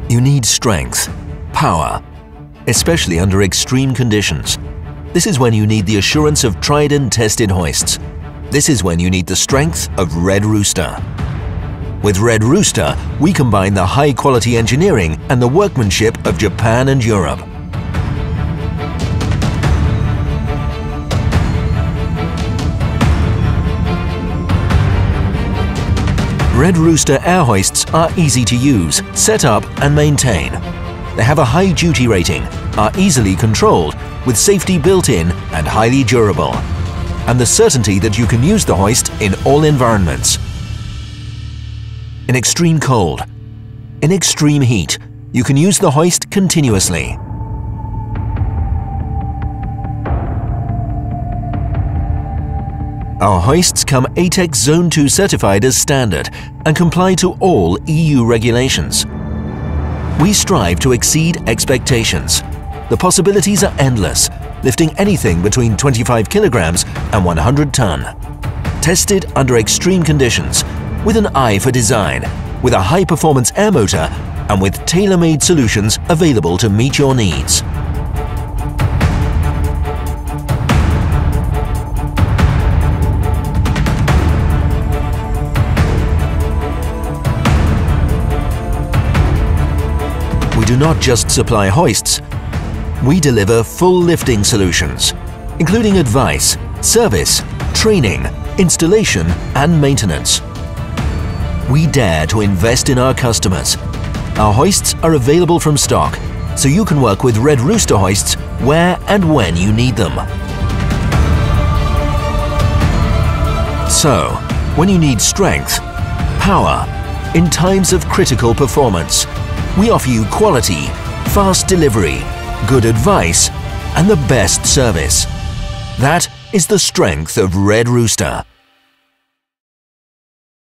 You need strength, power, especially under extreme conditions. This is when you need the assurance of tried and tested hoists. This is when you need the strength of Red Rooster. With Red Rooster, we combine the high-quality engineering and the workmanship of Japan and Europe. Red Rooster air hoists are easy to use, set up and maintain. They have a high duty rating, are easily controlled, with safety built in and highly durable. And the certainty that you can use the hoist in all environments. In extreme cold, in extreme heat, you can use the hoist continuously. Our hoists come ATEX Zone 2 certified as standard and comply to all EU regulations. We strive to exceed expectations. The possibilities are endless, lifting anything between 25 kilograms and 100 ton. Tested under extreme conditions, with an eye for design, with a high-performance air motor, and with tailor-made solutions available to meet your needs. We do not just supply hoists, we deliver full lifting solutions, including advice, service, training, installation and maintenance. We dare to invest in our customers. Our hoists are available from stock, so you can work with Red Rooster hoists where and when you need them. So, when you need strength, power, in times of critical performance, we offer you quality, fast delivery, good advice, and the best service. That is the strength of Red Rooster.